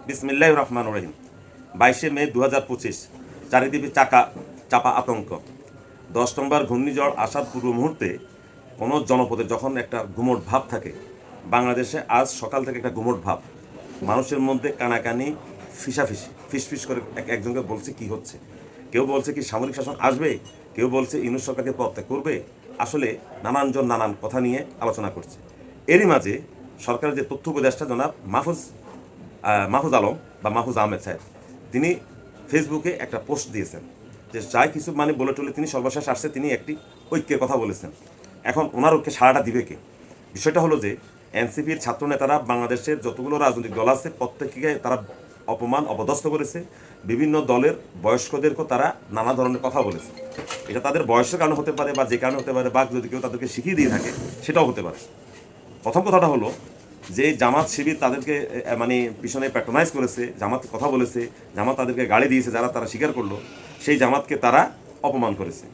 বিসমিল্লাহির রহমানির রহিম। 22শে মে 2025। চারিদিকে চাপা আতঙ্ক। 10 নম্বর ঘূর্ণিঝড় আসার পূর্ব মুহূর্তে কোনো জনপদে যখন একটা গুমোট ভাব থাকে, বাংলাদেশে আজ সকাল থেকে একটা গুমোট ভাব, মানুষের মধ্যে কানাকানি, ফিসাফিসি, ফিসফিস করে একজনকে বলছে কি হচ্ছে, কেউ বলছে কি সামরিক শাসন আসবে, কেউ বলছে ইউনূস সরকারকে পদত্যাগ করবে। আসলে নানানজন নানান কথা নিয়ে আলোচনা করছে। এরই মাঝে সরকারের যে তথ্য উপদেষ্টা জনাব মাহফুজ আলম বা মাহফুজ আহমেদ সাহেব, তিনি ফেসবুকে একটা পোস্ট দিয়েছেন যে যাই কিছু বলে টলে তিনি সর্বশেষ আসছে, তিনি একটি ঐক্যের কথা বলেছেন। এখন ওনার ঐক্যে সারাটা দিবে কে? বিষয়টা হলো যে এনসিপির ছাত্র নেতারা বাংলাদেশের যতগুলো রাজনৈতিক দল আছে প্রত্যেককে তারা অপমান অপদস্থ করেছে। বিভিন্ন দলের বয়স্কদেরকেও তারা নানা ধরনের কথা বলেছে। এটা তাদের বয়সের কারণে হতে পারে বা যে কারণে হতে পারে, বা যদি কেউ তাদেরকে শিখিয়ে দিয়ে থাকে সেটাও হতে পারে। প্রথম কথাটা হলো যে জামাত শিবির তাদেরকে পিছনে প্যাট্রোনাইজ করেছে, জামাত কথা বলেছে, জামাত তাদেরকে গালি দিয়েছে, যারা তারা স্বীকার করলো সেই জামাতকে তারা অপমান করেছে।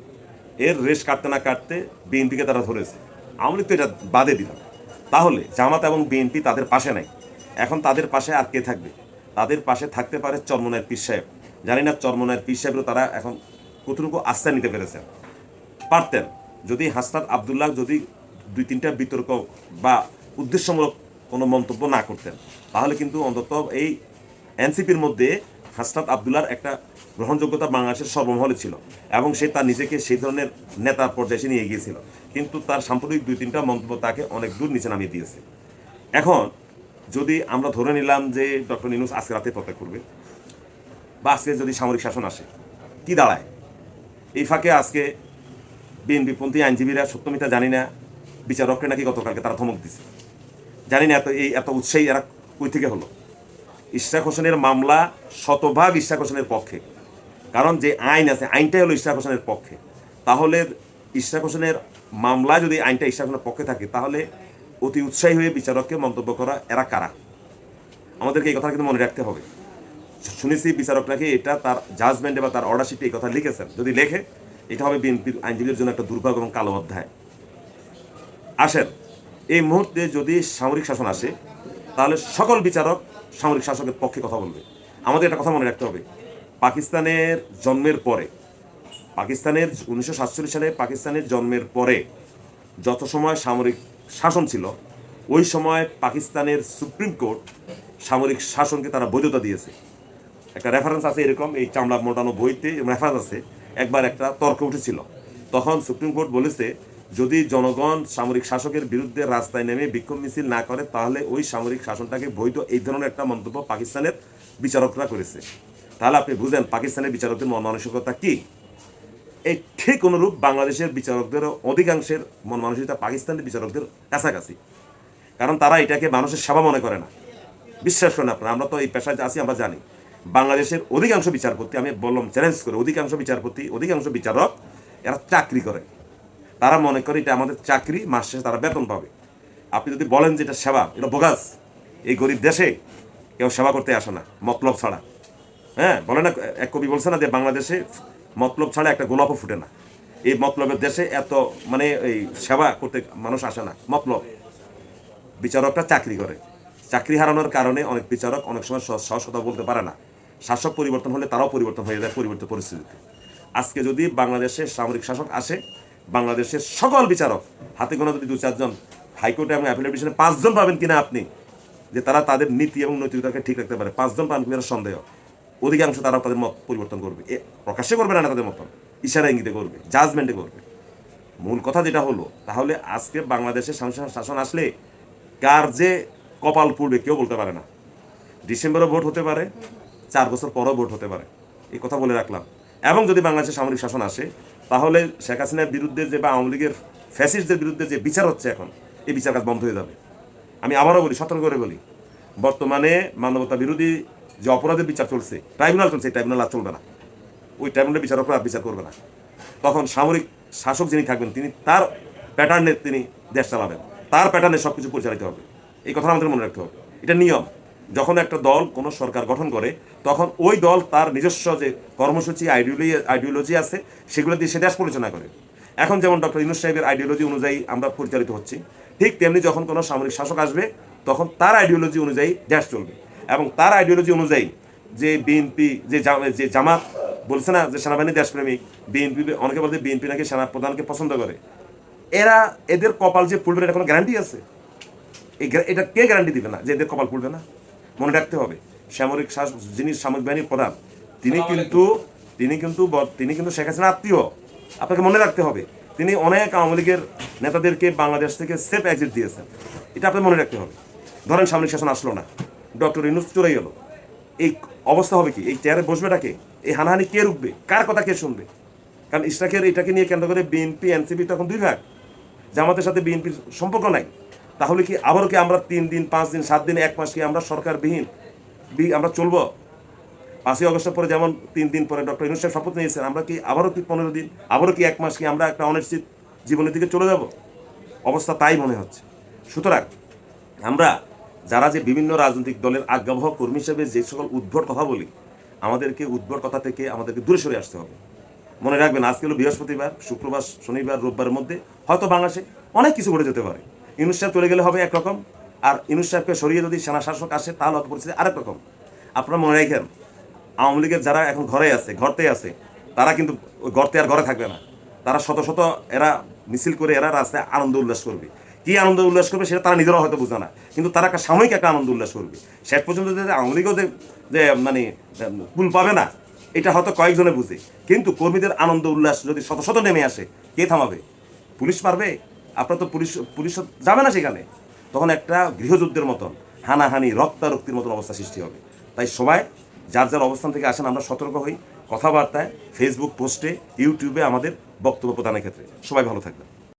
এর রেশ কাটতে না কাটতে বিএনপিকে তারা ধরেছে। আওয়ামী লীগ তো এটা বাদে দিলাম। তাহলে জামাত এবং বিএনপি তাদের পাশে নাই। এখন তাদের পাশে আর কে থাকবে? তাদের পাশে থাকতে পারে চরমনায়ের পীর সাহেব। জানি না চরমনায়ের পীর সাহেবেরও তারা এখন কতটুকু আস্থা নিতে পেরেছেন। পারতেন যদি হাসনাত আবদুল্লাহ যদি 2-3টা বিতর্ক বা উদ্দেশ্যমূলক কোনো মন্তব্য না করতেন, তাহলে কিন্তু অন্তত এই এনসিপির মধ্যে হাসনাত আবদুল্লাহর একটা গ্রহণযোগ্যতা বাংলাদেশের সর্বমহলে ছিল এবং সে তার নিজেকে সেই ধরনের নেতার পর্যায়ে নিয়ে গিয়েছিল। কিন্তু তার সাম্প্রতিক 2-3টা মন্তব্য তাকে অনেক দূর নিচে নামিয়ে দিয়েছে। এখন যদি আমরা ধরে নিলাম যে ডক্টর ইউনূস আজকে রাতে পদত্যাগ করবে বা আজকে যদি সামরিক শাসন আসে, কি দাঁড়ায়? এই ফাঁকে আজকে বিএনপিপন্থী আইনজীবীরা, সত্যমিতা জানি না, বিচারককে নাকি গতকালকে তারা ধমক দিচ্ছে। জানি না এত উৎসাহী এরা কই থেকে হলো। ইশরাক হোসেনের মামলা শতভাগ ইশরাক হোসেনের পক্ষে, কারণ যে আইন আছে আইনটাই হলো ইশরাক হোসেনের পক্ষে। তাহলে ইশরাক হোসেনের মামলা যদি আইনটা ইশরাক হোসেনের পক্ষে থাকে, তাহলে অতি উৎসাহী হয়ে বিচারককে মন্তব্য করা এরা কারা? আমাদেরকে এই কথা কিন্তু মনে রাখতে হবে। শুনেছি বিচারক নাকি এটা তার জাজমেন্টে বা তার অর্ডারশিপে এই কথা লিখেছেন। যদি লেখে, এটা হবে বিএনপির আইনজীবীর জন্য একটা দুর্ভাগ্য এবং কালো অধ্যায়। আসেন, এই মুহূর্তে যদি সামরিক শাসন আসে, তাহলে সকল বিচারক সামরিক শাসকের পক্ষে কথা বলবে। আমাদের একটা কথা মনে রাখতে হবে, পাকিস্তানের জন্মের পরে, 1947 সালে পাকিস্তানের জন্মের পরে যত সময় সামরিক শাসন ছিল, ওই সময় পাকিস্তানের সুপ্রিম কোর্ট সামরিক শাসনকে তারা বৈধতা দিয়েছে। একটা রেফারেন্স আছে এরকম, এই চামড়া মোটানো বইতে রেফারেন্স আছে। একবার একটা তর্ক উঠেছিল, তখন সুপ্রিম কোর্ট বলেছে যদি জনগণ সামরিক শাসকের বিরুদ্ধে রাস্তায় নেমে বিক্ষোভ মিছিল না করে, তাহলে ওই সামরিক শাসনটাকে বৈধ। এই ধরনের একটা মন্তব্য পাকিস্তানের বিচারকরা করেছে। তাহলে আপনি বুঝেন পাকিস্তানের বিচারকদের মন মানসিকতা কি। এই ঠিক অনুরূপ বাংলাদেশের বিচারকদেরও অধিকাংশের মন মানসিকতা পাকিস্তানের বিচারকদের কাছাকাছি। কারণ তারা এটাকে মানুষের সেবা মনে করে না। বিশ্বাস করেন আপনারা, আমরা তো এই পেশায় আছি, আমরা জানি বাংলাদেশের অধিকাংশ বিচারপতি, আমি বললাম চ্যালেঞ্জ করে, অধিকাংশ বিচারপতি, অধিকাংশ বিচারক এরা চাকরি করে। তারা মনে করে এটা আমাদের চাকরি, মাস শেষে তারা বেতন পাবে। আপনি যদি বলেন যে এটা সেবা, এটা বোগাস। এই গরিব দেশে কেউ সেবা করতে আসে না মতলব ছাড়া। হ্যাঁ, বলে না, এক কবি বলছে না যে বাংলাদেশে মতলব ছাড়া একটা গোলাপও ফুটে না। এই মতলবের দেশে এত এই সেবা করতে মানুষ আসে না, মতলব। বিচারকরা চাকরি করে। চাকরি হারানোর কারণে অনেক বিচারক অনেক সময় সহজ কথা বলতে পারে না। শাসক পরিবর্তন হলে তারাও পরিবর্তন হয়ে যায় পরিবর্তিত পরিস্থিতিতে। আজকে যদি বাংলাদেশে সামরিক শাসক আসে, বাংলাদেশের সকল বিচারক, হাতে গোনা যদি 2-4 জন, হাইকোর্টে এবং অ্যাপিলেট ডিভিশনে 5 জন পাবেন কিনা আপনি, যে তারা তাদের নীতি এবং নৈতিকতাকে ঠিক রাখতে পারে, 5 জন পাবেন কিনা সন্দেহ। অধিকাংশ তারা তাদের মত পরিবর্তন করবে। প্রকাশ্যে করবে না, তাদের মতন ইশারা ইঙ্গিতে করবে, জাজমেন্টে করবে। মূল কথা যেটা হলো, তাহলে আজকে বাংলাদেশে শাসন আসলে কার যে কপাল পুড়বে কেউ বলতে পারে না। ডিসেম্বরে ভোট হতে পারে, 4 বছর পরও ভোট হতে পারে, এই কথা বলে রাখলাম। এবং যদি বাংলাদেশে সামরিক শাসন আসে, তাহলে শেখ হাসিনার বিরুদ্ধে যে বা আওয়ামী লীগের ফ্যাসিস্টদের বিরুদ্ধে যে বিচার হচ্ছে এখন, এই বিচার কাজ বন্ধ হয়ে যাবে। আমি আবারও বলি, সতর্ক করে বলি, বর্তমানে মানবতা বিরোধী যে অপরাধের বিচার চলছে, ট্রাইব্যুনাল চলছে, এই ট্রাইব্যুনাল আর চলবে না। ওই ট্রাইব্যুনালের বিচারকরা আর বিচার করবে না। তখন সামরিক শাসক যিনি থাকবেন, তিনি তার প্যাটার্নে তিনি দেশ চালাবেন, তার প্যাটার্নে সব কিছু পরিচালিত হবে। এই কথা আমাদের মনে রাখতে হবে। এটা নিয়ম। যখন একটা দল কোনো সরকার গঠন করে, তখন ওই দল তার নিজস্ব যে কর্মসূচি, আইডিওলজি আছে, সেগুলো দিয়ে সে দেশ পরিচালনা করে। এখন যেমন ডক্টর ইউনূস সাহেবের আইডিওলজি অনুযায়ী আমরা পরিচালিত হচ্ছি, ঠিক তেমনি যখন কোনো সামরিক শাসক আসবে, তখন তার আইডিওলজি অনুযায়ী দেশ চলবে। এবং তার আইডিওলজি অনুযায়ী যে বিএনপি যে জামাত বলছে না যে সেনাবাহিনী দেশপ্রেমিক, বিএনপি অনেকে বলতে বিএনপি নাকি সেনা প্রধানকে পছন্দ করে, এদের কপাল যে ফুলবে এটা কোনো গ্যারান্টি আছে? এটা কে গ্যারান্টি দিবে না যে এদের কপাল ফুলবে না? মনে রাখতে হবে, যিনি সামরিক বাহিনীর প্রধান তিনি কিন্তু শেখ হাসিনার আত্মীয়। আপনাকে মনে রাখতে হবে তিনি অনেক আওয়ামী লীগের নেতাদেরকে বাংলাদেশ থেকে সেফ এক্সিট দিয়েছেন, এটা আপনাকে মনে রাখতে হবে। ধরেন সামরিক শাসন আসলো না, ডক্টর ইউনূস চলে গেল, এই অবস্থা হবে কি? এই চেয়ারে বসবেটাকে? এই হানাহানি কে রুখবে? কার কথা কে শুনবে? কারণ ইশরাকের এটাকে নিয়ে কেন্দ্র করে বিএনপি এনসিপি তখন দুই ভাগ, জামাতের সাথে বিএনপির সম্পর্ক নাই। তাহলে কি আবারও কি আমরা 3 দিন 5 দিন 7 দিন 1 মাস কি আমরা সরকারবিহীন আমরা চলবো? 5ই আগস্টের পরে যেমন 3 দিন পরে ডক্টর ইউনূস সাহেব শপথ নিয়েছেন, আমরা কি আবারও কি 15 দিন, আবারও কি 1 মাস কি আমরা একটা অনিশ্চিত জীবনের দিকে চলে যাব? অবস্থা তাই মনে হচ্ছে। সুতরাং আমরা যারা যে বিভিন্ন রাজনৈতিক দলের আজ্ঞাবহ কর্মী হিসেবে যে সকল উদ্ভট কথা বলি, আমাদেরকে উদ্ভট কথা থেকে আমাদেরকে দূরে সরে আসতে হবে। মনে রাখবেন, আজকে হলো বৃহস্পতিবার, শুক্রবার, শনিবার, রোববারের মধ্যে হয়তো বাংলাদেশে অনেক কিছু ঘটে যেতে পারে। ইউনূস সাহেব চলে গেলে হবে একরকম, আর ইউনূস সাহেবকে সরিয়ে যদি সেনা শাসক আসে তাহলে হয়তো পরিস্থিতি আরেক রকম। আপনারা মনে রাখেন, আওয়ামী লীগের যারা এখন ঘরতেই আছে, তারা কিন্তু ওই গর্তে আর ঘরে থাকবে না। তারা শত শত এরা মিছিল করে এরা রাস্তায় আনন্দ উল্লাস করবে। কি আনন্দ উল্লাস করবে সেটা তারা নিজেরাও হয়তো বোঝে না, কিন্তু তারা একটা সাময়িক একটা আনন্দ উল্লাস করবে। শেষ পর্যন্ত যে আওয়ামী লীগও যে মানে কুল পাবে না, এটা হয়তো কয়েকজনে বুঝে, কিন্তু কর্মীদের আনন্দ উল্লাস যদি শত শত নেমে আসে, কে থামাবে? পুলিশ পারবে? আপনার তো পুলিশ যাবে না সেখানে। তখন একটা গৃহযুদ্ধের মতন হানাহানি রক্তারক্তির মতন অবস্থা সৃষ্টি হবে। তাই সবাই যার যার অবস্থান থেকে আসেন, আমরা সতর্ক হই কথাবার্তায়, ফেসবুক পোস্টে, ইউটিউবে আমাদের বক্তব্য প্রদানের ক্ষেত্রে। সবাই ভালো থাকবেন।